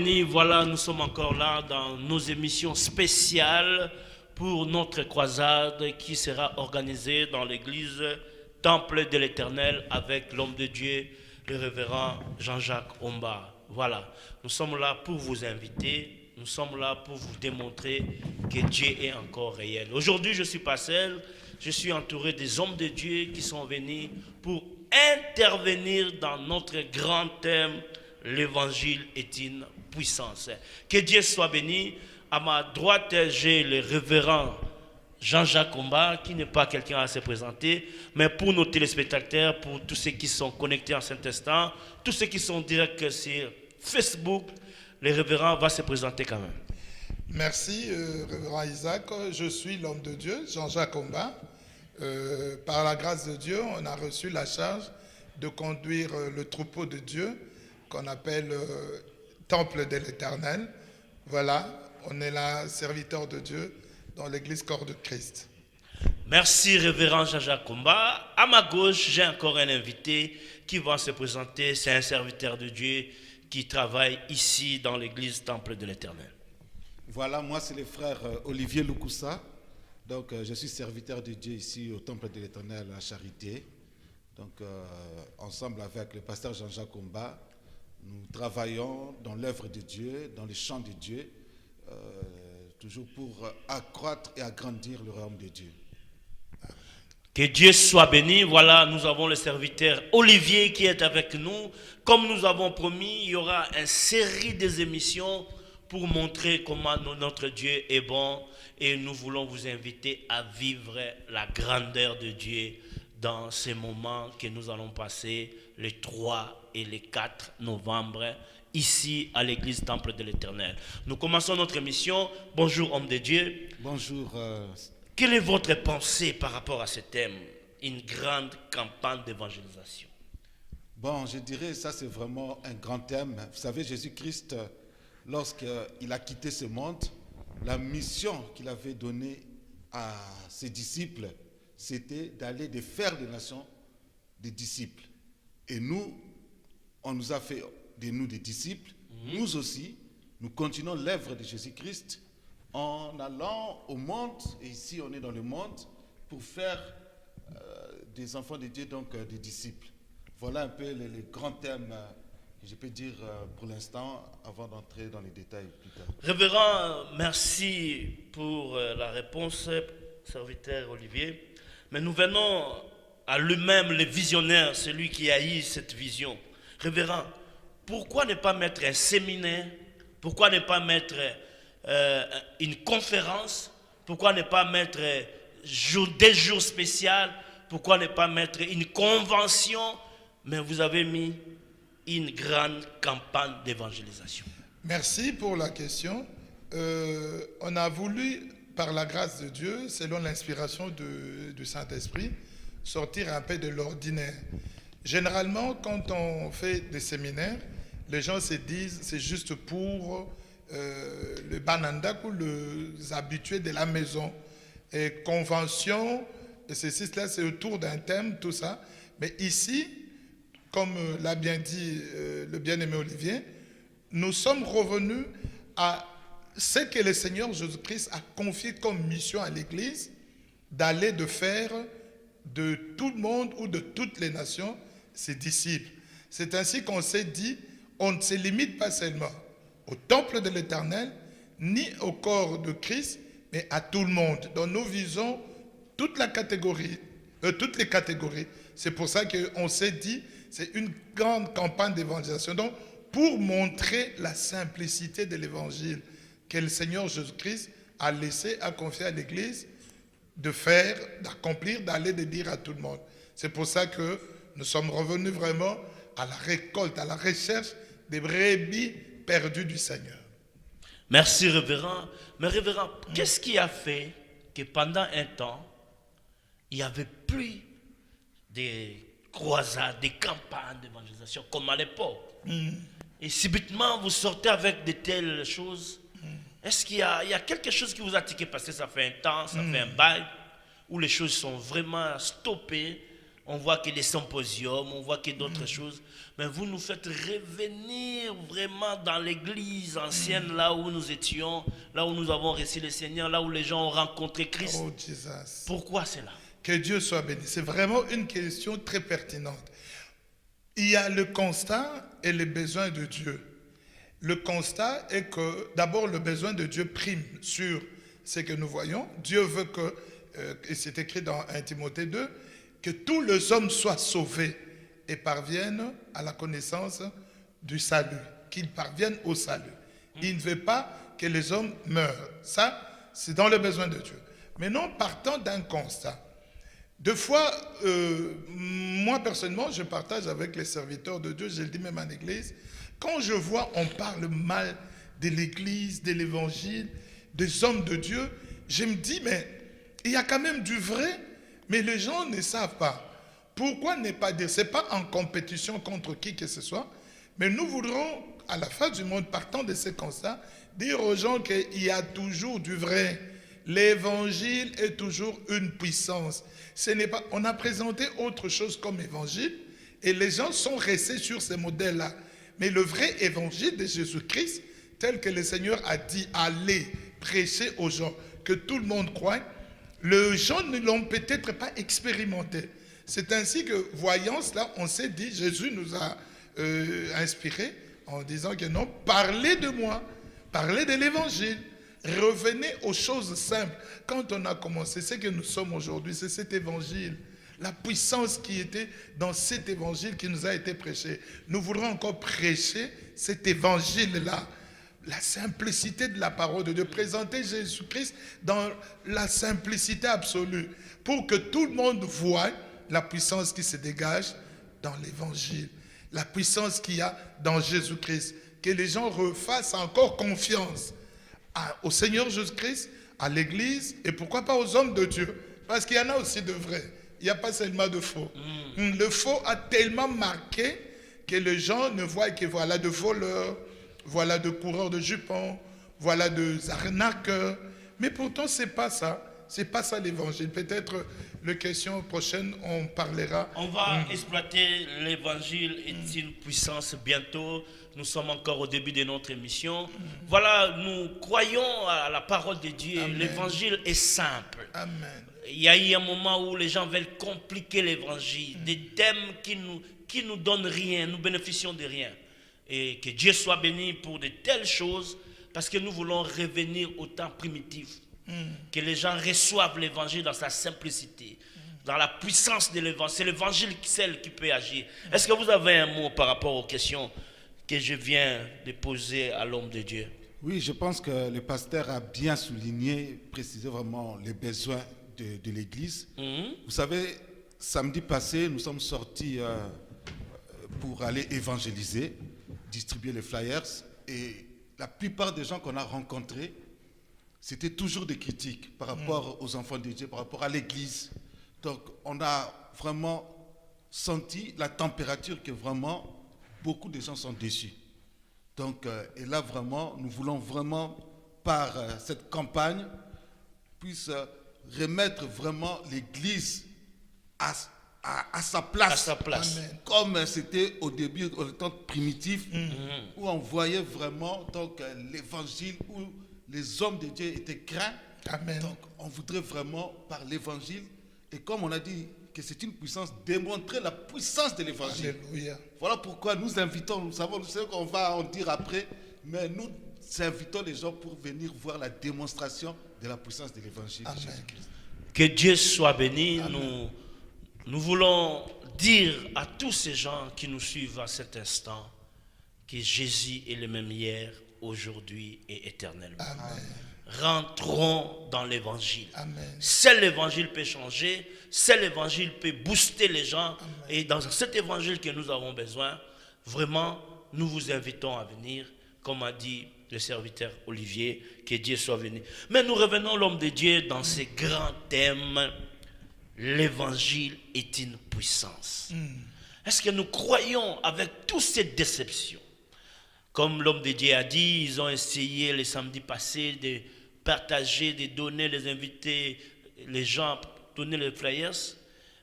Et voilà, nous sommes encore là dans nos émissions spéciales pour notre croisade qui sera organisée dans l'église Temple de l'Éternel avec l'homme de Dieu, le révérend Jean-Jacques Omba. Voilà, nous sommes là pour vous inviter, nous sommes là pour vous démontrer que Dieu est encore réel. Aujourd'hui, je ne suis pas seul, je suis entouré des hommes de Dieu qui sont venus pour intervenir dans notre grand thème, l'évangile est une puissance. Que Dieu soit béni. À ma droite, j'ai le révérend Jean-Jacques Omba, qui n'est pas quelqu'un à se présenter, mais pour nos téléspectateurs, pour tous ceux qui sont connectés en cet instant, tous ceux qui sont directs sur Facebook, le révérend va se présenter quand même. Merci, révérend Isaac. Je suis l'homme de Dieu, Jean-Jacques Omba. Par la grâce de Dieu, on a reçu la charge de conduire le troupeau de Dieu, qu'on appelle Temple de l'Éternel. Voilà, on est là, serviteur de Dieu, dans l'église Corps de Christ. Merci, révérend Jean-Jacques Omba. À ma gauche, j'ai encore un invité qui va se présenter. C'est un serviteur de Dieu qui travaille ici dans l'église Temple de l'Éternel. Voilà, moi c'est le frère Olivier Loukoussa. Donc je suis serviteur de Dieu ici au Temple de l'Éternel à Charité. Donc ensemble avec le pasteur Jean-Jacques Omba, nous travaillons dans l'œuvre de Dieu, dans les champs de Dieu, toujours pour accroître et agrandir le royaume de Dieu. Que Dieu soit béni. Voilà, nous avons le serviteur Olivier qui est avec nous. Comme nous avons promis, il y aura une série des émissions pour montrer comment notre Dieu est bon. Et nous voulons vous inviter à vivre la grandeur de Dieu dans ces moments que nous allons passer les 3 et les 4 novembre ici à l'église Temple de l'Éternel. Nous commençons notre émission. Bonjour homme de Dieu. Bonjour. Quelle est votre pensée par rapport à ce thème, une grande campagne d'évangélisation? Bon, je dirais ça c'est vraiment un grand thème. Vous savez, Jésus-Christ, lorsqu'il a quitté ce monde, la mission qu'il avait donnée à ses disciples, c'était d'aller de faire des nations des disciples. Et nous, on nous a fait de nous des disciples. Nous aussi, nous continuons l'œuvre de Jésus-Christ en allant au monde, et ici on est dans le monde, pour faire des enfants de Dieu, donc des disciples. Voilà un peu les grands thèmes, je peux dire pour l'instant, avant d'entrer dans les détails plus tard. Révérend, merci pour la réponse, serviteur Olivier. Mais nous venons à lui-même, le visionnaire, celui qui a eu cette vision. Révérend, pourquoi ne pas mettre un séminaire? Pourquoi ne pas mettre une conférence? Pourquoi ne pas mettre des jours spéciaux? Pourquoi ne pas mettre une convention? Mais vous avez mis une grande campagne d'évangélisation. Merci pour la question. On a voulu, par la grâce de Dieu, selon l'inspiration du Saint-Esprit, sortir un peu de l'ordinaire. Généralement, quand on fait des séminaires, les gens se disent c'est juste pour le banandak ou les habitués de la maison. Et convention, et ceci, cela, c'est autour d'un thème, tout ça. Mais ici, comme l'a bien dit le bien-aimé Olivier, nous sommes revenus à ce que le Seigneur Jésus-Christ a confié comme mission à l'Église, d'aller de faire de tout le monde ou de toutes les nations ses disciples. C'est ainsi qu'on s'est dit, on ne se limite pas seulement au temple de l'Éternel, ni au corps de Christ, mais à tout le monde. Donc nous visons toutes les catégories. C'est pour ça qu'on s'est dit, c'est une grande campagne d'évangélisation. Donc, pour montrer la simplicité de l'évangile que le Seigneur Jésus-Christ a laissé, a confié à l'Église de faire, d'accomplir, d'aller de dire à tout le monde. C'est pour ça que nous sommes revenus vraiment à la récolte, à la recherche des brebis perdues du Seigneur. Merci révérend. Mais révérend, qu'est-ce qui a fait que pendant un temps, il n'y avait plus des croisades, des campagnes d'évangélisation comme à l'époque? Et subitement, vous sortez avec de telles choses. Est-ce qu'il y a quelque chose qui vous a tiqué parce que ça fait un temps, ça fait un bail, où les choses sont vraiment stoppées? on voit qu'il y a des symposiums, on voit qu'il y a d'autres choses. Mais vous nous faites revenir vraiment dans l'église ancienne, là où nous étions, là où nous avons reçu le Seigneur, là où les gens ont rencontré Christ. Oh, Jesus. Pourquoi cela? Que Dieu soit béni. C'est vraiment une question très pertinente. Il y a le constat et les besoins de Dieu. Le constat est que d'abord le besoin de Dieu prime sur ce que nous voyons. Dieu veut que, et c'est écrit dans 1 Timothée 2, que tous les hommes soient sauvés et parviennent à la connaissance du salut, qu'ils parviennent au salut. Il ne veut pas que les hommes meurent. Ça, c'est dans le besoin de Dieu. Maintenant, partant d'un constat. Deux fois, moi personnellement, je partage avec les serviteurs de Dieu, je le dis même en église, quand je vois on parle mal de l'église, de l'évangile, des hommes de Dieu, je me dis, mais il y a quand même du vrai, mais les gens ne savent pas. Pourquoi ne pas dire, ce n'est pas en compétition contre qui que ce soit, mais nous voudrons, à la fin du monde, partant de ces constats, dire aux gens qu'il y a toujours du vrai. L'évangile est toujours une puissance. Ce n'est pas, on a présenté autre chose comme évangile et les gens sont restés sur ces modèles-là. Mais le vrai évangile de Jésus-Christ, tel que le Seigneur a dit, allez prêcher aux gens, que tout le monde croit, les gens ne l'ont peut-être pas expérimenté. C'est ainsi que, voyant cela, on s'est dit, Jésus nous a inspiré en disant que non, parlez de moi, parlez de l'évangile. Revenez aux choses simples. Quand on a commencé, ce que nous sommes aujourd'hui, c'est cet évangile. La puissance qui était dans cet évangile qui nous a été prêché. Nous voudrons encore prêcher cet évangile-là. La simplicité de la parole de Dieu. Présenter Jésus-Christ dans la simplicité absolue. Pour que tout le monde voie la puissance qui se dégage dans l'évangile. La puissance qu'il y a dans Jésus-Christ. Que les gens refassent encore confiance au Seigneur Jésus-Christ, à l'Église, et pourquoi pas aux hommes de Dieu. Parce qu'il y en a aussi de vrais. Il n'y a pas seulement de faux. Le faux a tellement marqué que les gens ne voient que voilà de voleurs, voilà de coureurs de jupons, voilà de arnaqueurs. Mais pourtant, ce n'est pas ça. Ce n'est pas ça l'évangile. Peut-être la question prochaine, on parlera. On va exploiter l'évangile est une puissance bientôt. Nous sommes encore au début de notre émission. Voilà, nous croyons à la parole de Dieu. L'évangile est simple. Amen. Il y a eu un moment où les gens veulent compliquer l'évangile. Des thèmes qui nous donnent rien, nous bénéficions de rien. Et que Dieu soit béni pour de telles choses, parce que nous voulons revenir au temps primitif. Que les gens reçoivent l'évangile dans sa simplicité, dans la puissance de l'évangile. C'est l'évangile celle qui peut agir. Est-ce que vous avez un mot par rapport aux questions que je viens de poser à l'homme de Dieu? Oui, je pense que le pasteur a bien souligné, précisé vraiment les besoins de l'Église. Vous savez, samedi passé, nous sommes sortis pour aller évangéliser, distribuer les flyers, et la plupart des gens qu'on a rencontrés, c'était toujours des critiques par rapport aux enfants de Dieu, par rapport à l'Église. Donc, on a vraiment senti la température que vraiment beaucoup de gens sont déçus. Donc, et là, vraiment, nous voulons vraiment, par cette campagne, puisse remettre vraiment l'Église à sa place. À sa place. Amen. Comme c'était au début, au temps primitif, où on voyait vraiment donc, l'évangile, où les hommes de Dieu étaient craints. Amen. Donc, on voudrait vraiment, par l'évangile, et comme on a dit que c'est une puissance, démontrer la puissance de l'évangile. Alléluia. Voilà pourquoi nous invitons, nous savons qu'on va en dire après, mais nous invitons les gens pour venir voir la démonstration de la puissance de l'évangile de Jésus-Christ. Que Dieu soit béni. Nous voulons dire à tous ces gens qui nous suivent à cet instant que Jésus est le même hier, aujourd'hui et éternellement. Amen. Rentrons dans l'évangile. Amen. Seul l'évangile peut changer, seul l'évangile peut booster les gens. Amen. Et dans cet évangile que nous avons besoin, vraiment, nous vous invitons à venir, comme a dit le serviteur Olivier, que Dieu soit venu. Mais nous revenons l'homme de Dieu dans ces grands thèmes. L'évangile est une puissance. Est-ce que nous croyons avec toutes ces déceptions? Comme l'homme de Dieu a dit, ils ont essayé le samedi passé de partager, de donner les invités, les gens, donner les flyers.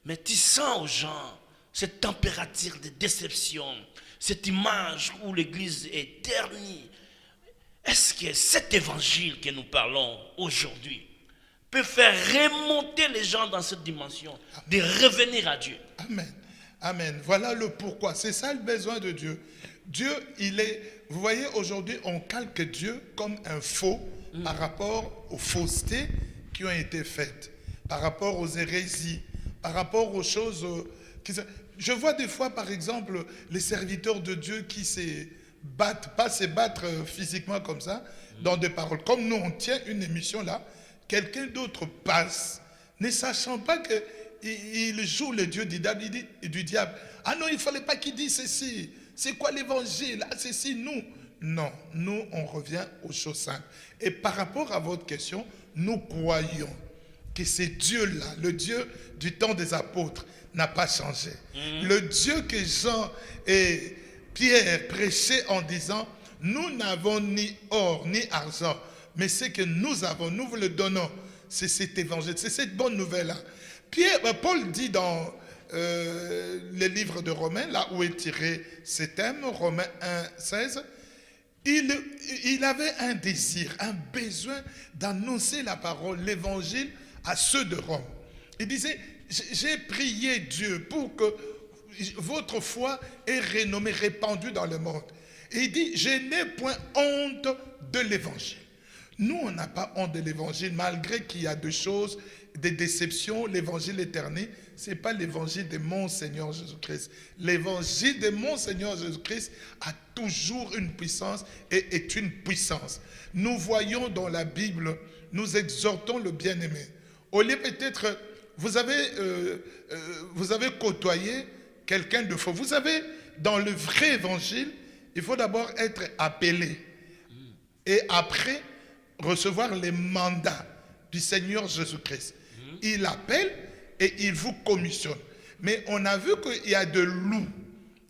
Mais tu sens aux gens cette température de déception, cette image où l'Église est ternie. Est-ce que cet évangile que nous parlons aujourd'hui peut faire remonter les gens dans cette dimension, de revenir à Dieu? Amen. Amen. Voilà le pourquoi. C'est ça le besoin de Dieu. Dieu, il est... Vous voyez, aujourd'hui, on calque Dieu comme un faux par rapport aux faussetés qui ont été faites, par rapport aux hérésies, par rapport aux choses qui... Je vois des fois, par exemple, les serviteurs de Dieu qui se battent, pas se battre physiquement comme ça, dans des paroles. Comme nous, on tient une émission là, quelqu'un d'autre passe, ne sachant pas qu'il joue le Dieu du diable. Ah non, il ne fallait pas qu'il dise ceci. C'est quoi l'évangile? Ah, ceci, nous. Non, nous, on revient aux choses simples. Et par rapport à votre question, nous croyons que c'est Dieu-là, le Dieu du temps des apôtres, n'a pas changé. Le Dieu que Jean et Pierre prêchaient en disant, nous n'avons ni or ni argent, mais ce que nous avons, nous vous le donnons. C'est cet évangile, c'est cette bonne nouvelle-là. Paul dit dans le livre de Romains, là où est tiré ce thème, Romains 1, 16, il avait un désir, un besoin d'annoncer la parole, l'évangile à ceux de Rome. Il disait, j'ai prié Dieu pour que votre foi est renommée, répandue dans le monde. Et il dit, je n'ai point honte de l'évangile. Nous, on n'a pas honte de l'évangile, malgré qu'il y a des choses, des déceptions. L'évangile éternel, ce n'est pas l'évangile de mon Seigneur Jésus-Christ. L'évangile de mon Seigneur Jésus-Christ a toujours une puissance et est une puissance. Nous voyons dans la Bible, nous exhortons le bien-aimé. Au lieu peut-être, vous avez côtoyé quelqu'un de faux. Vous savez, dans le vrai évangile, il faut d'abord être appelé. Et après, recevoir les mandats du Seigneur Jésus-Christ. Il appelle et il vous commissionne. Mais on a vu qu'il y a des loups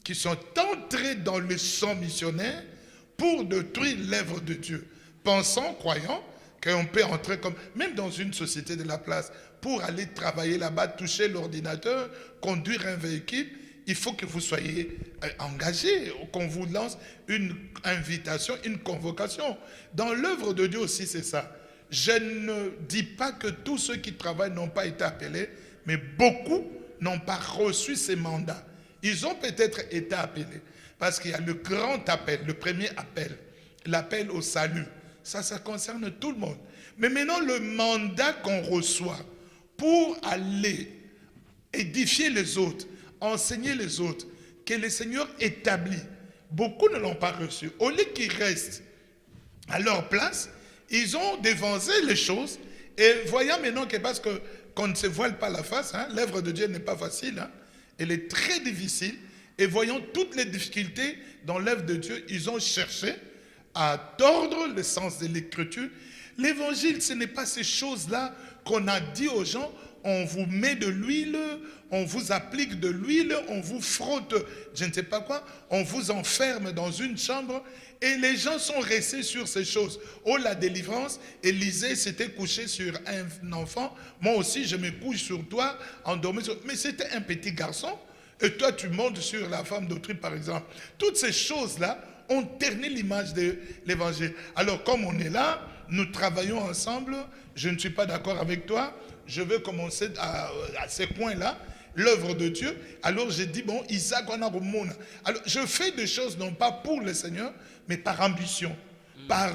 qui sont entrés dans le champ missionnaire pour détruire l'œuvre de Dieu, pensant, croyant qu'on peut entrer comme, même dans une société de la place, pour aller travailler là-bas, toucher l'ordinateur, conduire un véhicule, il faut que vous soyez engagé, qu'on vous lance une invitation, une convocation. Dans l'œuvre de Dieu aussi, c'est ça. Je ne dis pas que tous ceux qui travaillent n'ont pas été appelés, mais beaucoup n'ont pas reçu ces mandats. Ils ont peut-être été appelés, parce qu'il y a le grand appel, le premier appel, l'appel au salut. Ça concerne tout le monde. Mais maintenant, le mandat qu'on reçoit pour aller édifier les autres, enseigner les autres, que le Seigneur établit, beaucoup ne l'ont pas reçu. Au lieu qu'ils restent à leur place, ils ont dévancé les choses. Et voyant maintenant que parce qu'on ne se voile pas la face, l'œuvre de Dieu n'est pas facile, elle est très difficile. Et voyant toutes les difficultés dans l'œuvre de Dieu, ils ont cherché à tordre le sens de l'écriture. L'évangile, ce n'est pas ces choses-là qu'on a dit aux gens. On vous met de l'huile, on vous applique de l'huile, on vous frotte, je ne sais pas quoi, on vous enferme dans une chambre et les gens sont restés sur ces choses. Oh, la délivrance, Élisée s'était couché sur un enfant, moi aussi je me couche sur toi, endormi sur... Mais c'était un petit garçon et toi tu montes sur la femme d'autrui par exemple. Toutes ces choses-là ont terni l'image de l'évangile. Alors comme on est là, nous travaillons ensemble, je ne suis pas d'accord avec toi, je veux commencer à ces points-là, l'œuvre de Dieu. Alors j'ai dit, bon, Isaac, on a Romona. Alors je fais des choses non pas pour le Seigneur, mais par ambition, par,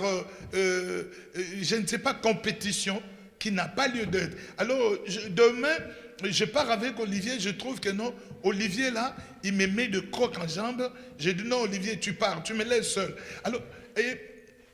je ne sais pas, compétition qui n'a pas lieu d'être. Alors demain, je pars avec Olivier, je trouve que non, Olivier là, il me met de crocs en jambes. J'ai dit, non Olivier, tu pars, tu me laisses seul. Alors,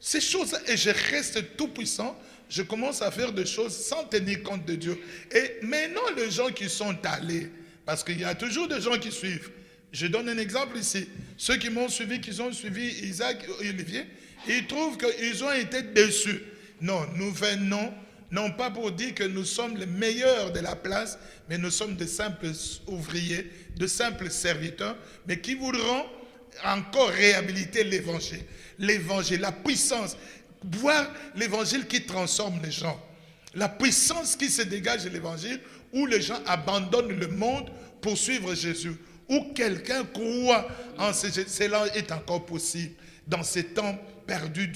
ces choses-là, et je reste tout puissant, je commence à faire des choses sans tenir compte de Dieu. Et maintenant, les gens qui sont allés, parce qu'il y a toujours des gens qui suivent. Je donne un exemple ici. Ceux qui m'ont suivi, qui ont suivi Isaac et Olivier, ils trouvent qu'ils ont été déçus. Non, nous venons, non pas pour dire que nous sommes les meilleurs de la place, mais nous sommes de simples ouvriers, de simples serviteurs, mais qui voudront encore réhabiliter l'évangile. L'évangile, la puissance, voir l'évangile qui transforme les gens. La puissance qui se dégage de l'évangile, où les gens abandonnent le monde pour suivre Jésus, où quelqu'un croit en Jésus, cela est encore possible. Dans ces temps perdus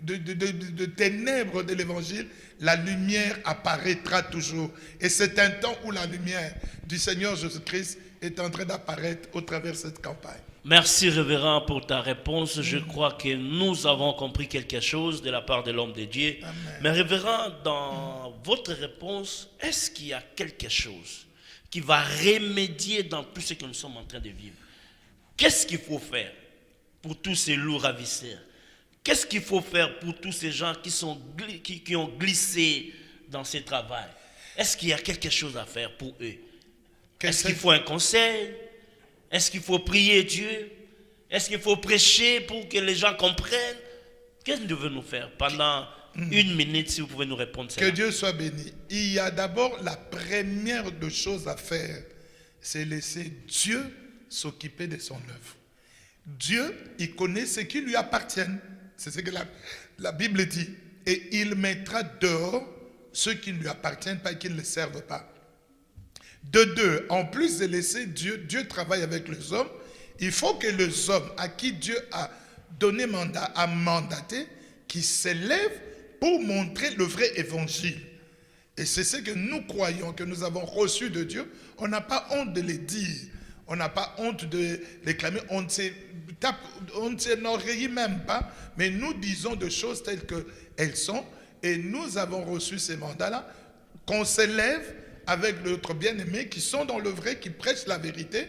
de ténèbres de l'évangile, la lumière apparaîtra toujours. Et c'est un temps où la lumière du Seigneur Jésus-Christ est en train d'apparaître au travers de cette campagne. Merci, révérend, pour ta réponse. Je crois que nous avons compris quelque chose de la part de l'homme de Dieu. Amen. Mais révérend, dans votre réponse, est-ce qu'il y a quelque chose qui va remédier dans tout ce que nous sommes en train de vivre? Qu'est-ce qu'il faut faire pour tous ces loups ravisseurs? Qu'est-ce qu'il faut faire pour tous ces gens qui ont glissé dans ce travail? Est-ce qu'il y a quelque chose à faire pour eux? Est-ce qu'il faut un conseil? Est-ce qu'il faut prier Dieu? Est-ce qu'il faut prêcher pour que les gens comprennent? Qu'est-ce que nous devons faire pendant une minute, si vous pouvez nous répondre ça? Que Dieu soit béni. Il y a d'abord la première de choses à faire, c'est laisser Dieu s'occuper de son œuvre. Dieu, il connaît ce qui lui appartient. C'est ce que la Bible dit. Et il mettra dehors ceux qui ne lui appartiennent pas et qui ne le servent pas. De deux, en plus de laisser Dieu travaille avec les hommes, il faut que les hommes à qui Dieu a donné mandat, a mandaté, qui s'élèvent pour montrer le vrai évangile. Et c'est ce que nous croyons, que nous avons reçu de Dieu. On n'a pas honte de les dire. On n'a pas honte de les clamer. On ne s'enorgueillit même pas. Mais nous disons des choses telles qu'elles sont. Et nous avons reçu ces mandats-là. Qu'on s'élève avec notre bien-aimé qui sont dans le vrai, qui prêchent la vérité,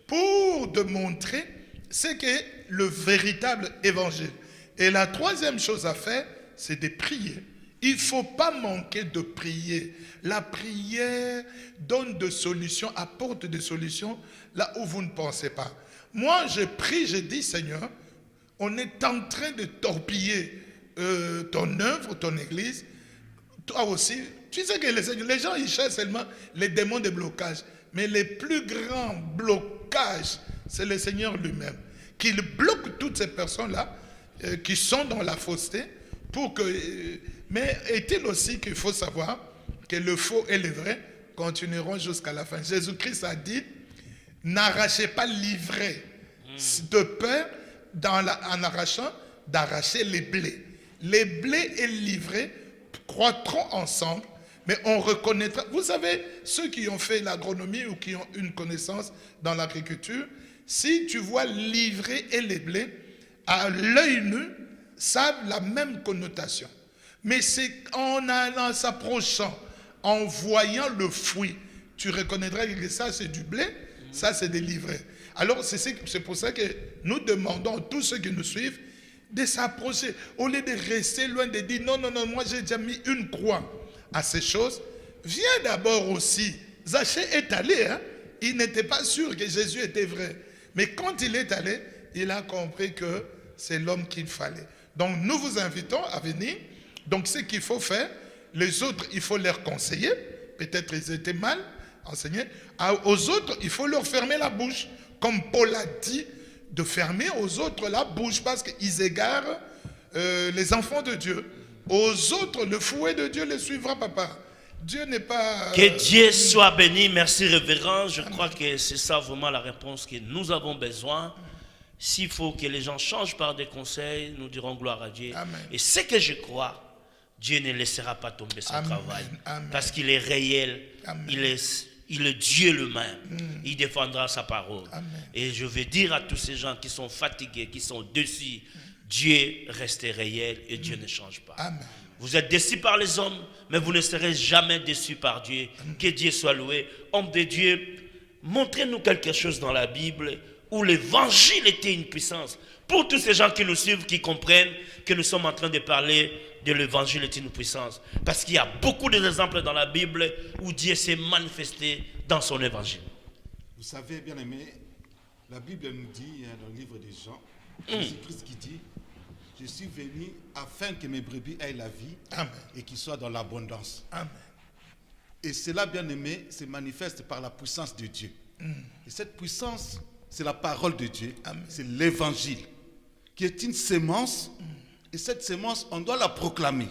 pour démontrer ce qu'est le véritable évangile. Et la troisième chose à faire, c'est de prier. Il ne faut pas manquer de prier. La prière donne des solutions, apporte des solutions là où vous ne pensez pas. Moi, je prie, je dis, Seigneur, on est en train de torpiller ton œuvre, ton église. Toi aussi, tu sais que les gens, ils cherchent seulement les démons de blocage. Mais les plus grands blocages, c'est le Seigneur lui-même. Qu'il bloque toutes ces personnes-là qui sont dans la fausseté. Mais est-il aussi qu'il faut savoir que le faux et le vrai continueront jusqu'à la fin. Jésus-Christ a dit, n'arrachez pas l'ivraie de peur en arrachant d'arracher les blés. Les blés et l'ivraie croîtront ensemble, mais on reconnaîtra. Vous savez, ceux qui ont fait l'agronomie ou qui ont une connaissance dans l'agriculture, si tu vois l'ivraie et les blés, à l'œil nu, ça a la même connotation. Mais c'est en s'approchant, en voyant le fruit, tu reconnaîtras que ça c'est du blé, ça c'est des livrets. Alors c'est pour ça que nous demandons à tous ceux qui nous suivent de s'approcher. Au lieu de rester loin, de dire non, moi j'ai déjà mis une croix à ces choses. Viens d'abord aussi. Zaché est allé, hein? Il n'était pas sûr que Jésus était vrai. Mais quand il est allé, il a compris que c'est l'homme qu'il fallait. Donc nous vous invitons à venir. Donc ce qu'il faut faire, les autres, il faut leur conseiller. Peut-être ils étaient mal enseignés. Aux autres, il faut leur fermer la bouche. Comme Paul a dit, de fermer aux autres la bouche parce qu'ils égarent les enfants de Dieu. Aux autres, le fouet de Dieu les suivra, papa. Dieu n'est pas... Que Dieu soit béni. Merci, révérend. Je crois que c'est ça vraiment la réponse que nous avons besoin. S'il faut que les gens changent par des conseils, nous dirons gloire à Dieu. Amen. Et ce que je crois, Dieu ne laissera pas tomber son travail. Amen. Parce qu'il est réel. Amen. Il est Dieu lui-même. Il défendra sa parole. Amen. Et je veux dire à tous ces gens qui sont fatigués, qui sont déçus, Dieu reste réel et Dieu ne change pas. Amen. Vous êtes déçus par les hommes, mais vous ne serez jamais déçus par Dieu. Que Dieu soit loué. Homme de Dieu, montrez-nous quelque chose dans la Bible où l'évangile était une puissance. Pour tous ces gens qui nous suivent, qui comprennent que nous sommes en train de parler de l'évangile est une puissance. Parce qu'il y a beaucoup d'exemples dans la Bible où Dieu s'est manifesté dans son évangile. Vous savez, bien aimé, la Bible nous dit, dans le livre des Jean, Jésus-Christ qui dit, je suis venu afin que mes brebis aient la vie. Amen. Et qu'ils soient dans l'abondance. Amen. Et cela, bien aimé, se manifeste par la puissance de Dieu. Et cette puissance, c'est la parole de Dieu. Amen. C'est l'évangile, qui est une sémence. Et cette sémence, on doit la proclamer.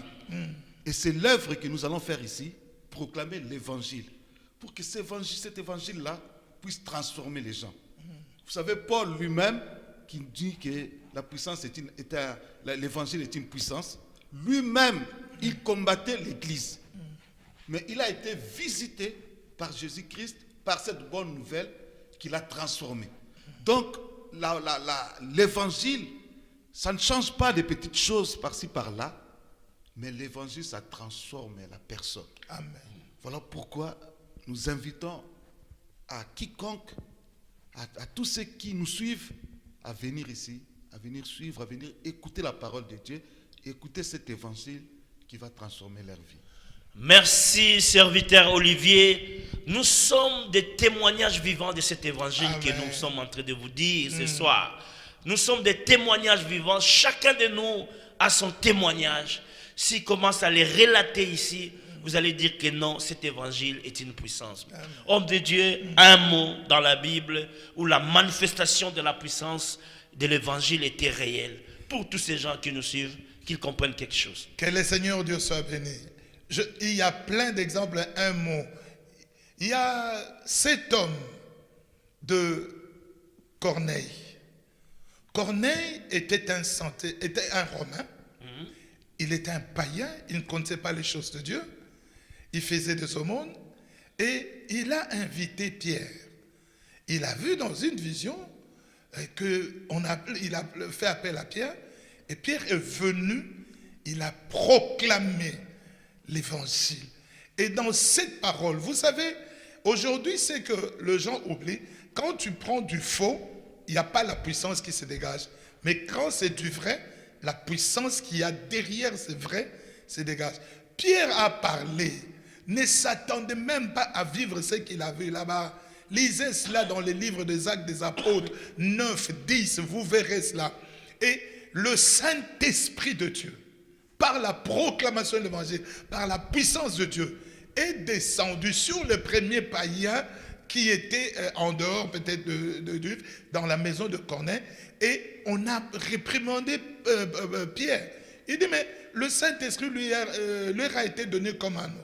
Et c'est l'œuvre que nous allons faire ici, proclamer l'évangile, pour que cet évangile-là puisse transformer les gens. Vous savez, Paul lui-même, qui dit que la puissance l'évangile est une puissance, lui-même, il combattait l'Église. Mais il a été visité par Jésus-Christ, par cette bonne nouvelle qu'il a transformée. Donc, l'évangile, ça ne change pas des petites choses par-ci, par-là, mais l'évangile, ça transforme la personne. Amen. Voilà pourquoi nous invitons à quiconque, à tous ceux qui nous suivent, à venir ici, à venir suivre, à venir écouter la parole de Dieu, écouter cet évangile qui va transformer leur vie. Merci, serviteur Olivier. Nous sommes des témoignages vivants de cet évangile que nous sommes en train de vous dire ce soir. Nous sommes des témoignages vivants. Chacun de nous a son témoignage. S'il commence à les relater ici, vous allez dire que non, cet évangile est une puissance. Homme de Dieu, un mot dans la Bible où la manifestation de la puissance de l'évangile était réelle. Pour tous ces gens qui nous suivent, qu'ils comprennent quelque chose. Que le Seigneur Dieu soit béni. Il y a plein d'exemples, un mot. Il y a cet homme de Corneille. Corneille était un Romain. Il était un païen, il ne connaissait pas les choses de Dieu. Il faisait des aumônes et il a invité Pierre. Il a vu dans une vision il a fait appel à Pierre et Pierre est venu, il a proclamé l'évangile. Et dans cette parole, vous savez, aujourd'hui, c'est que les gens oublient, quand tu prends du faux, il n'y a pas la puissance qui se dégage. Mais quand c'est du vrai, la puissance qu'il y a derrière ce vrai se dégage. Pierre a parlé, ne s'attendait même pas à vivre ce qu'il a vu là-bas. Lisez cela dans les livres des Actes des Apôtres 9, 10, vous verrez cela. Et le Saint-Esprit de Dieu, par la proclamation de l'évangile, par la puissance de Dieu, est descendu sur le premier païen qui était en dehors peut-être de Dieu, dans la maison de Corneille, et on a réprimandé Pierre. Il dit, mais le Saint-Esprit lui a été donné comme un nom.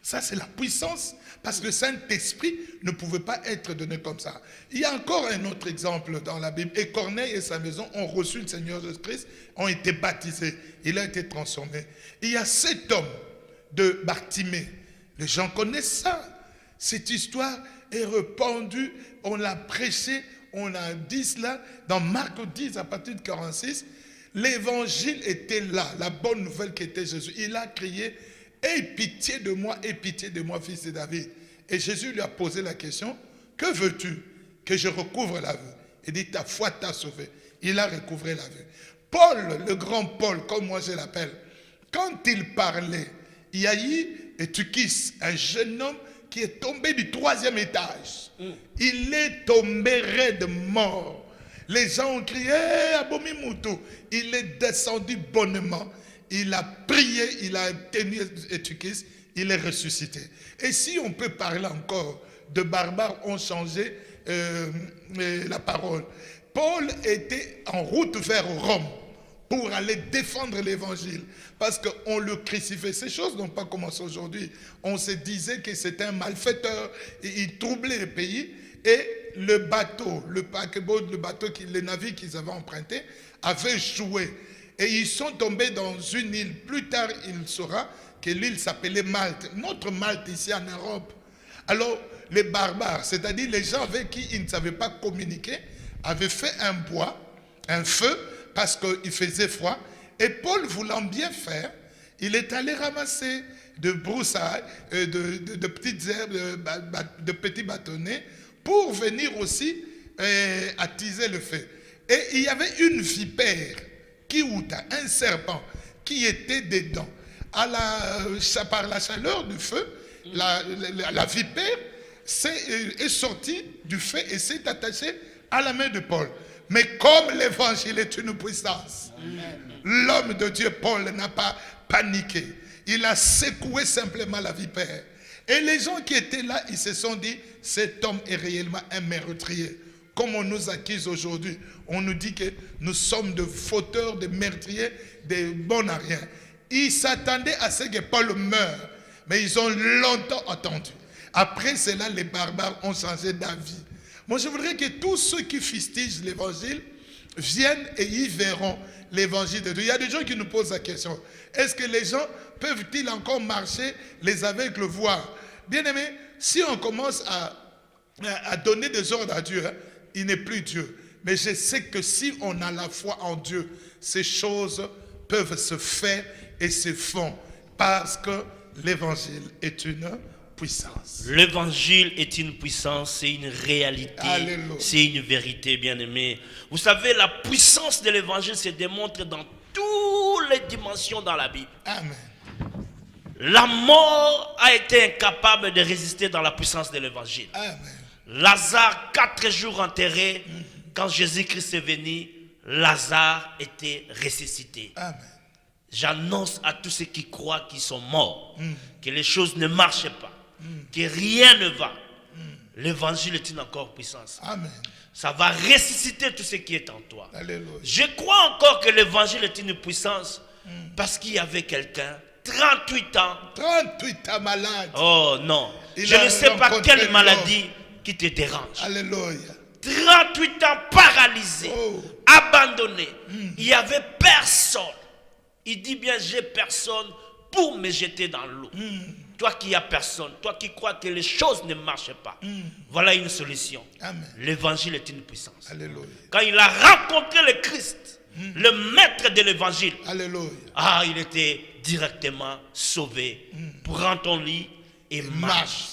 Ça, c'est la puissance, parce que le Saint-Esprit ne pouvait pas être donné comme ça. Il y a encore un autre exemple dans la Bible. Et Corneille et sa maison ont reçu le Seigneur Jésus-Christ, ont été baptisés. Il a été transformé. Il y a cet homme de Bartimée. Les gens connaissent ça. Cette histoire est répandue. On l'a prêché. On a dit cela dans Marc 10 à partir de 46. L'évangile était là. La bonne nouvelle qui était Jésus. Il a crié, aie pitié de moi, fils de David. Et Jésus lui a posé la question, que veux-tu? Que je recouvre la vue. Il dit, ta foi t'a sauvé. Il a recouvré la vue. Paul, le grand Paul, comme moi je l'appelle, quand il parlait, il y a eu Eutychus, un jeune homme qui est tombé du 3e étage. Il est tombé raide mort. Les gens ont crié, Abomi Moutou. Il est descendu bonnement. Il a prié, il a tenu Eutychus, il est ressuscité. Et si on peut parler encore de barbares ont changé la parole. Paul était en route vers Rome pour aller défendre l'évangile. Parce qu'on le crucifiait. Ces choses n'ont pas commencé aujourd'hui. On se disait que c'était un malfaiteur. Et il troublait le pays. Et le bateau, le paquebot, les navires qu'ils avaient empruntés, avaient joué. Et ils sont tombés dans une île. Plus tard, il saura que l'île s'appelait Malte. Notre Malte ici en Europe. Alors, les barbares, c'est-à-dire les gens avec qui ils ne savaient pas communiquer, avaient fait un bois, un feu, parce qu'il faisait froid. Et Paul, voulant bien faire, il est allé ramasser de broussailles, de petites herbes, de petits bâtonnets, pour venir aussi attiser le feu. Et il y avait une vipère, un serpent, qui était dedans. Par la chaleur du feu, la vipère est sortie du feu et s'est attachée à la main de Paul. Mais comme l'évangile est une puissance, l'homme de Dieu, Paul, n'a pas paniqué. Il a secoué simplement la vipère. Et les gens qui étaient là, ils se sont dit, cet homme est réellement un meurtrier. Comme on nous accuse aujourd'hui, on nous dit que nous sommes de fauteurs, de meurtriers, de bons à rien. Ils s'attendaient à ce que Paul meure, mais ils ont longtemps attendu. Après cela, les barbares ont changé d'avis. Moi, je voudrais que tous ceux qui fustigent l'évangile viennent et ils verront l'évangile de Dieu. Il y a des gens qui nous posent la question, est-ce que les gens peuvent-ils encore marcher, les aveugles voir? Bien aimé, si on commence à donner des ordres à Dieu, il n'est plus Dieu. Mais je sais que si on a la foi en Dieu, ces choses peuvent se faire et se font parce que l'évangile est une puissance. L'évangile est une puissance, c'est une réalité, Alléluia. c'est une vérité, bien-aimé. Vous savez, la puissance de l'évangile se démontre dans toutes les dimensions dans la Bible. Amen. La mort a été incapable de résister dans la puissance de l'évangile. Amen. Lazare, 4 jours enterré, quand Jésus-Christ est venu, Lazare était ressuscité. Amen. J'annonce à tous ceux qui croient qu'ils sont morts, que les choses ne marchent pas, que rien ne va. L'évangile est une encore puissance. Amen. Ça va ressusciter tout ce qui est en toi. Alléluia. Je crois encore que l'évangile est une puissance parce qu'il y avait quelqu'un, 38 ans. 38 ans malade. Oh non, Il je a ne sais pas rencontré quelle l'homme. maladie qui te dérange. Alléluia. 38 ans paralysé, Oh. abandonné. Il n'y avait personne. Il dit bien, j'ai personne pour me jeter dans l'eau. Toi qui as personne, toi qui crois que les choses ne marchent pas, voilà une solution. Amen. L'évangile est une puissance. Alléluia. Quand il a rencontré le Christ, le maître de l'évangile, Alléluia. il était directement sauvé. Prends ton lit et marche. Marche.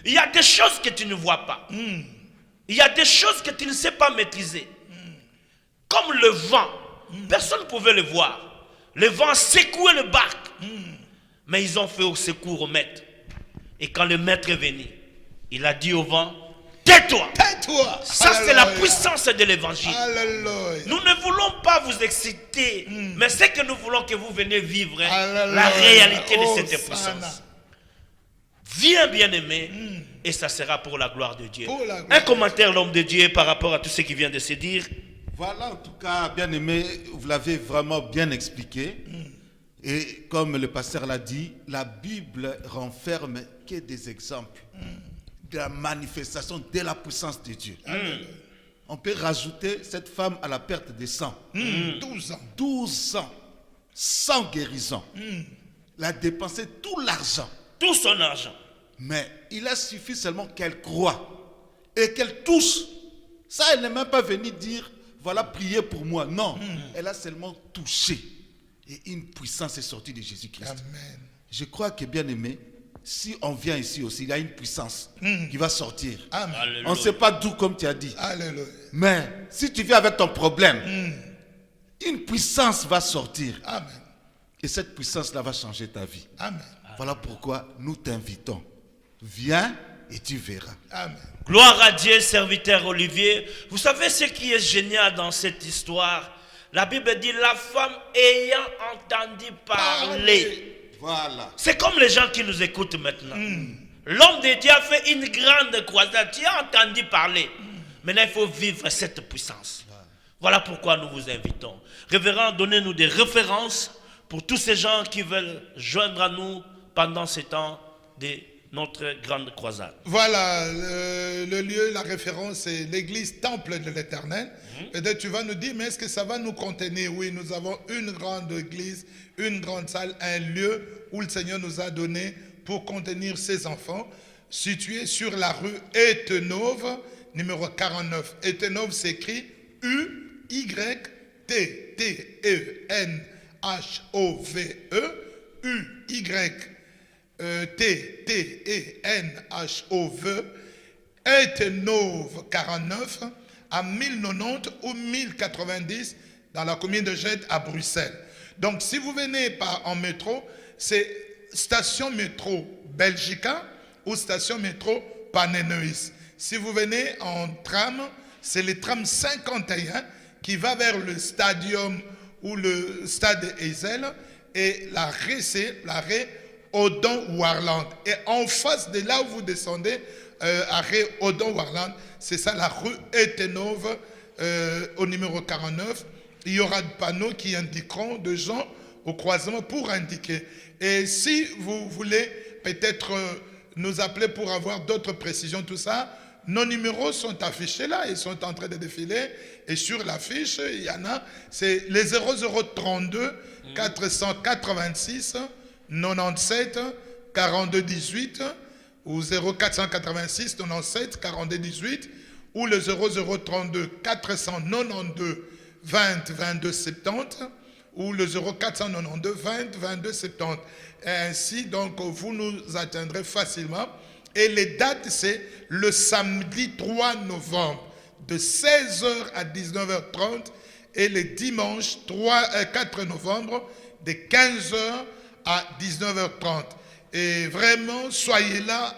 Il y a des choses que tu ne vois pas. Il y a des choses que tu ne sais pas maîtriser. Comme le vent. Personne ne pouvait le voir. Le vent secouait le barque. Mais ils ont fait au secours au maître. Et quand le maître est venu, il a dit au vent, tais-toi. Tais-toi. Ça, c'est la Alléluia. puissance de l'évangile. Alléluia. Nous ne voulons pas vous exciter, mais c'est que nous voulons que vous veniez vivre Alléluia. la réalité de Oh, cette Sana. puissance. Viens, bien-aimé, et ça sera pour la gloire de Dieu. Pour la gloire Un commentaire, l'homme de Dieu, par rapport à tout ce qui vient de se dire. Voilà, en tout cas, bien aimé, vous l'avez vraiment bien expliqué. Et comme le pasteur l'a dit, la Bible renferme que des exemples de la manifestation de la puissance de Dieu. On peut rajouter cette femme à la perte de sang. 12 ans. 12 ans, sans guérison. Elle a dépensé tout l'argent. Tout son argent. Mais il a suffi seulement qu'elle croie et qu'elle touche. Ça, elle n'est même pas venue dire, voilà, priez pour moi. Non, elle a seulement touché. Et une puissance est sortie de Jésus-Christ. Amen. Je crois que, bien aimé, si on vient ici aussi, il y a une puissance qui va sortir. Amen. Alléluia. On ne sait pas d'où, comme tu as dit. Alléluia. Mais si tu viens avec ton problème, une puissance va sortir. Amen. Et cette puissance-là va changer ta vie. Amen. Voilà pourquoi nous t'invitons. Viens et tu verras. Amen. Gloire à Dieu, serviteur Olivier. Vous savez ce qui est génial dans cette histoire? La Bible dit, la femme ayant entendu parler. Voilà. C'est comme les gens qui nous écoutent maintenant. L'homme de Dieu a fait une grande croisade. Tu as entendu parler. Maintenant, il faut vivre cette puissance. Voilà pourquoi nous vous invitons. Révérend, donnez-nous des références pour tous ces gens qui veulent joindre à nous pendant ces temps de notre grande croisade. Voilà, le lieu, la référence, c'est l'église Temple de l'Éternel. Peut-être tu vas nous dire, mais est-ce que ça va nous contenir? Oui, nous avons une grande église, une grande salle, un lieu où le Seigneur nous a donné pour contenir ses enfants, situé sur la rue Etenove, numéro 49. Etenove s'écrit U-Y-T-T-E-N-H-O-V-E, U-Y-T-T-E-N-H-O-V, Etenove 49, à 1090 ou 1090 dans la commune de Gênes à Bruxelles. Donc si vous venez en métro, c'est station métro Belgica ou station métro Panenois. Si vous venez en tram, c'est le tram 51 qui va vers le stadium ou le stade Ezel, et l'arrêt c'est l'arrêt Odon-Warland. Et en face de là où vous descendez, arrêt Odon-Warland, c'est ça la rue Etenove au numéro 49. Il y aura des panneaux qui indiqueront de gens au croisement pour indiquer. Et si vous voulez peut-être nous appeler pour avoir d'autres précisions, tout ça, nos numéros sont affichés là, ils sont en train de défiler. Et sur l'affiche, il y en a, c'est les 0032 486 97 42 18 ou 0486 97 42 18 ou le 0032 492 20 22 70 ou le 0492 20 22 70. Et ainsi, donc, vous nous atteindrez facilement. Et les dates, c'est le samedi 3 novembre, de 16h à 19h30, et le dimanche 4 novembre, de 15h à 19h30. Et vraiment, soyez là,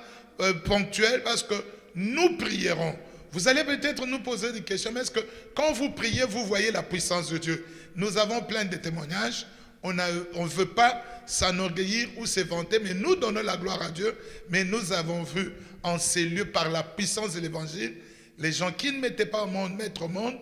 ponctuels, parce que nous prierons. Vous allez peut-être nous poser des questions, mais est-ce que quand vous priez, vous voyez la puissance de Dieu? Nous avons plein de témoignages. On ne veut pas s'enorgueillir ou se vanter, mais nous donnons la gloire à Dieu. Mais nous avons vu en ces lieux, par la puissance de l'évangile, les gens qui ne mettaient pas au monde, mettre au monde,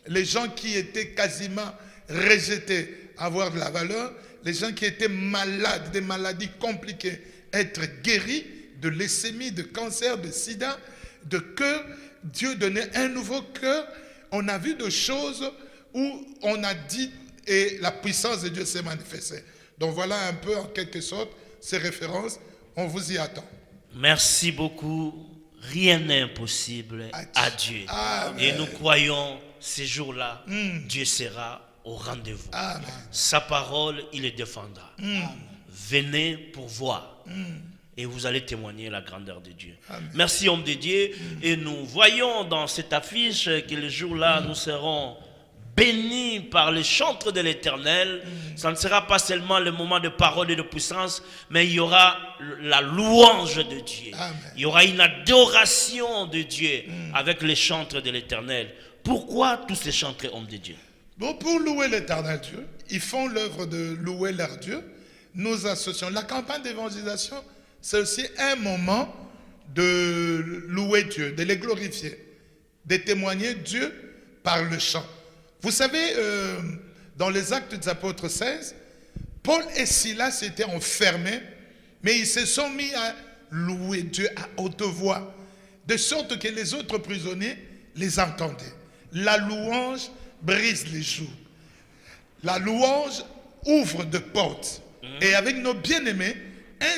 les gens qui étaient quasiment rejetés, avoir de la valeur, les gens qui étaient malades, des maladies compliquées, être guéris de leucémie, de cancer, de sida, de cœur. Dieu donnait un nouveau cœur. On a vu des choses où on a dit et la puissance de Dieu s'est manifestée. Donc voilà un peu en quelque sorte ces références. On vous y attend. Merci beaucoup. Rien n'est impossible à Dieu. Amen. Et nous croyons ces jours-là, Dieu sera au rendez-vous. Amen. Sa parole, il les défendra. Venez pour voir. Et vous allez témoigner la grandeur de Dieu. Amen. Merci, homme de Dieu. Et nous voyons dans cette affiche que le jour-là, nous serons bénis par les chantres de l'Éternel. Ça ne sera pas seulement le moment de parole et de puissance, mais il y aura la louange de Dieu. Amen. Il y aura une adoration de Dieu avec les chantres de l'Éternel. Pourquoi tous ces chantres, hommes de Dieu? Bon, pour louer l'Éternel Dieu, ils font l'œuvre de louer leur Dieu. Nous associons. La campagne d'évangélisation, c'est aussi un moment de louer Dieu, de les glorifier, de témoigner Dieu par le chant. Vous savez, dans les Actes des Apôtres 16, Paul et Silas étaient enfermés, mais ils se sont mis à louer Dieu à haute voix, de sorte que les autres prisonniers les entendaient. La louange brise les joues. La louange ouvre de portes. Et avec nos bien-aimés,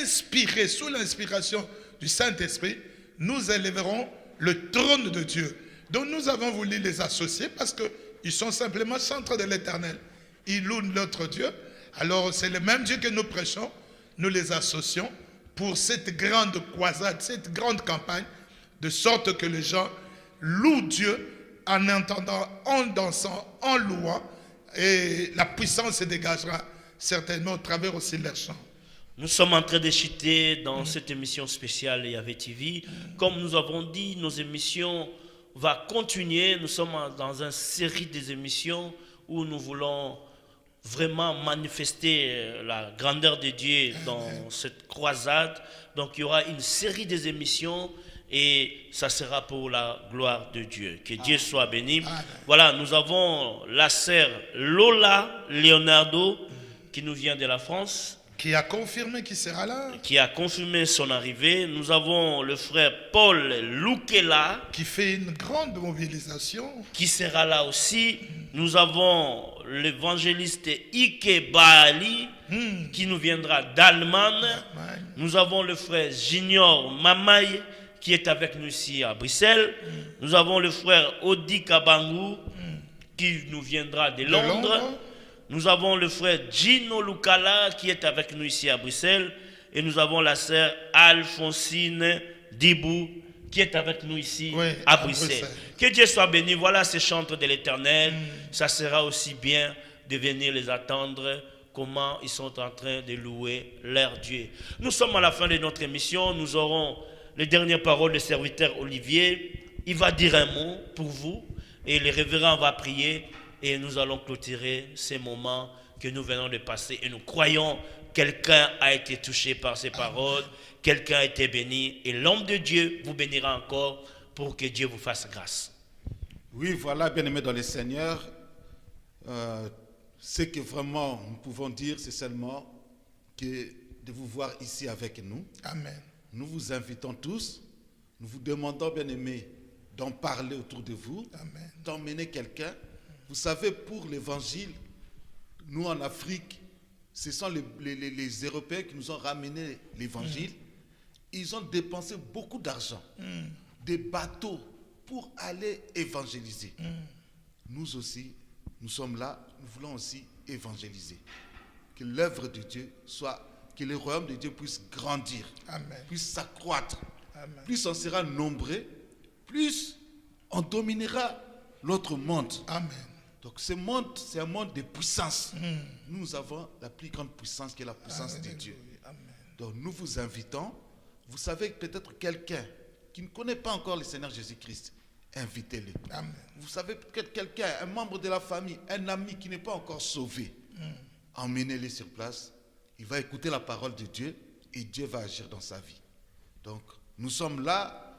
inspirés sous l'inspiration du Saint-Esprit, nous élèverons le trône de Dieu. Donc nous avons voulu les associer parce qu'ils sont simplement centres de l'Éternel. Ils louent notre Dieu. Alors c'est le même Dieu que nous prêchons. Nous les associons pour cette grande croisade, cette grande campagne, de sorte que les gens louent Dieu en entendant, en dansant, en louant. Et la puissance se dégagera certainement au travers aussi de leurs chants. Nous sommes en train de chuter dans cette émission spéciale Yahvé TV. Comme nous avons dit, nos émissions vont continuer. Nous sommes dans une série des émissions où nous voulons vraiment manifester la grandeur de Dieu dans cette croisade. Donc il y aura une série des émissions et ça sera pour la gloire de Dieu. Que Dieu soit béni. Voilà, nous avons la sœur Lola Leonardo qui nous vient de la France. Qui a confirmé qu'il sera là. Qui a confirmé son arrivée. Nous avons le frère Paul Loukela. Qui fait une grande mobilisation. Qui sera là aussi. Nous avons l'évangéliste Ike Baali. Qui nous viendra d'Allemagne. Nous avons le frère Junior Mamaï. Qui est avec nous ici à Bruxelles. Nous avons le frère Odi Kabangou. Qui nous viendra de Londres. Nous avons le frère Gino Lukala qui est avec nous ici à Bruxelles. Et nous avons la sœur Alphonsine Dibou qui est avec nous ici à Bruxelles. Que Dieu soit béni. Voilà ces chantres de l'Éternel. Ça sera aussi bien de venir les attendre. Comment ils sont en train de louer leur Dieu. Nous sommes à la fin de notre émission. Nous aurons les dernières paroles du serviteur Olivier. Il va dire un mot pour vous. Et le révérend va prier. Et nous allons clôturer ces moments que nous venons de passer. Et nous croyons que quelqu'un a été touché par ces paroles. Quelqu'un a été béni. Et l'homme de Dieu vous bénira encore pour que Dieu vous fasse grâce. Oui, voilà, bien-aimés dans le Seigneur. Ce que vraiment nous pouvons dire, c'est seulement que de vous voir ici avec nous. Amen. Nous vous invitons tous, nous vous demandons, bien aimés, d'en parler autour de vous, Amen. d'emmener quelqu'un. Vous savez, pour l'évangile, nous en Afrique, ce sont les Européens qui nous ont ramené l'évangile. Ils ont dépensé beaucoup d'argent, des bateaux pour aller évangéliser. Nous aussi, nous sommes là, nous voulons aussi évangéliser. Que l'œuvre de Dieu soit, que le royaume de Dieu puisse grandir, Amen. puisse s'accroître. Amen. Plus on sera nombreux, plus on dominera l'autre monde. Amen. Donc ce monde, c'est un monde de puissance. Nous avons la plus grande puissance qui est la puissance de Dieu. Amen. Donc nous vous invitons. Vous savez peut-être quelqu'un qui ne connaît pas encore le Seigneur Jésus-Christ, invitez-le. Amen. Vous savez peut-être quelqu'un, un membre de la famille, un ami qui n'est pas encore sauvé, emmenez-le sur place. Il va écouter la parole de Dieu et Dieu va agir dans sa vie. Donc nous sommes là,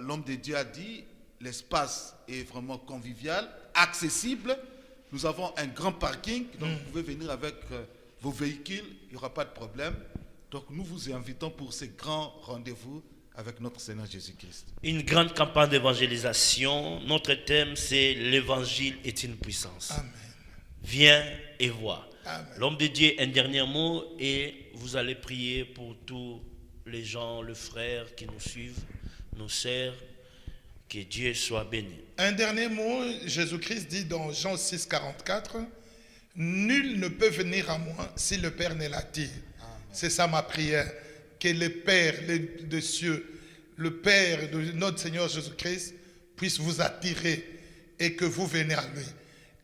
l'homme de Dieu a dit, l'espace est vraiment convivial, accessible. Nous avons un grand parking, donc vous pouvez venir avec vos véhicules, il n'y aura pas de problème. Donc nous vous invitons pour ce grand rendez-vous avec notre Seigneur Jésus-Christ. Une grande campagne d'évangélisation. Notre thème, c'est l'évangile est une puissance. Amen. Viens et vois. Amen. L'homme de Dieu, un dernier mot, et vous allez prier pour tous les gens, les frères qui nous suivent, nos sœurs. Que Dieu soit béni. Un dernier mot, Jésus-Christ dit dans Jean 6, 44, « Nul ne peut venir à moi si le Père ne l'attire. » C'est ça ma prière. Que le Père des cieux, le Père de notre Seigneur Jésus-Christ puisse vous attirer et que vous venez à lui.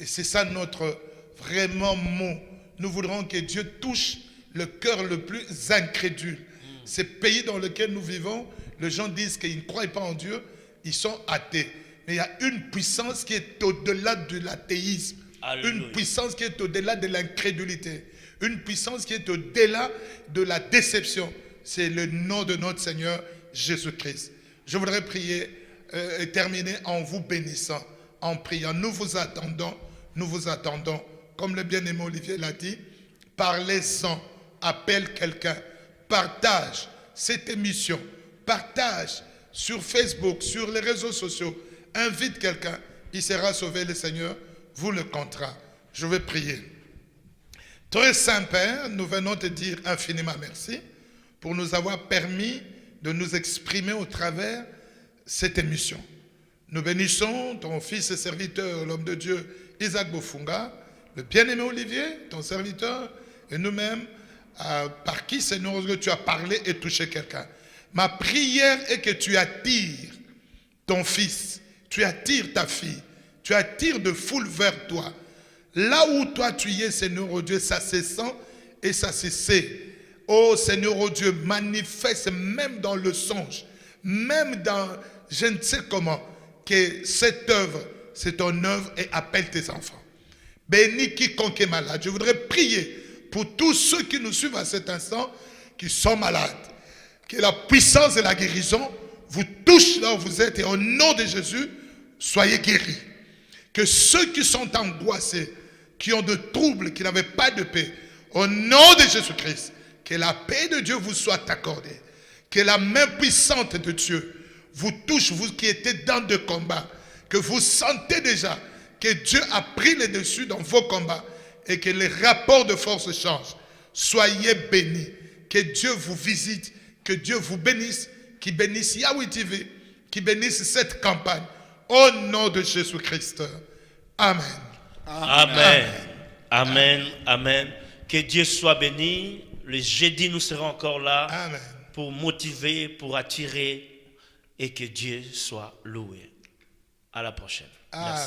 Et c'est ça notre vraiment mot. Nous voudrons que Dieu touche le cœur le plus incrédule. Ces pays dans lesquels nous vivons, les gens disent qu'ils ne croient pas en Dieu, ils sont athées. Mais il y a une puissance qui est au-delà de l'athéisme. Alléluia. Une puissance qui est au-delà de l'incrédulité. Une puissance qui est au-delà de la déception. C'est le nom de notre Seigneur Jésus-Christ. Je voudrais prier et terminer en vous bénissant, en priant. Nous vous attendons, comme le bien-aimé Olivier l'a dit, parlez-en, appelle quelqu'un, partage cette émission, partage sur Facebook, sur les réseaux sociaux, invite quelqu'un, il sera sauvé, le Seigneur vous le comptera. Je vais prier. Très Saint-Père, nous venons te dire infiniment merci pour nous avoir permis de nous exprimer au travers cette émission. Nous bénissons ton fils et serviteur, l'homme de Dieu, Isaac Bofunga, le bien-aimé Olivier, ton serviteur, et nous-mêmes, par qui, Seigneur, que tu as parlé et touché quelqu'un. Ma prière est que tu attires ton fils, tu attires ta fille, tu attires de foule vers toi. Là où toi tu y es, Seigneur, oh Dieu, ça se sent et ça se sait. Oh Seigneur, oh Dieu, manifeste même dans le songe, même dans je ne sais comment, que cette œuvre, c'est ton œuvre et appelle tes enfants. Bénis quiconque est malade. Je voudrais prier pour tous ceux qui nous suivent à cet instant, qui sont malades. Que la puissance et la guérison vous touchent là où vous êtes et au nom de Jésus, soyez guéris. Que ceux qui sont angoissés, qui ont de troubles, qui n'avaient pas de paix, au nom de Jésus-Christ, que la paix de Dieu vous soit accordée. Que la main puissante de Dieu vous touche, vous qui étiez dans de combats, que vous sentez déjà que Dieu a pris le dessus dans vos combats et que les rapports de force changent. Soyez bénis. Que Dieu vous visite, que Dieu vous bénisse, qu'il bénisse Yahweh TV, qu'il bénisse cette campagne. Au nom de Jésus-Christ. Amen. Amen. Amen. Amen. Que Dieu soit béni. Le jeudi, nous serons encore là Amen. pour motiver, pour attirer et que Dieu soit loué. À la prochaine. Amen.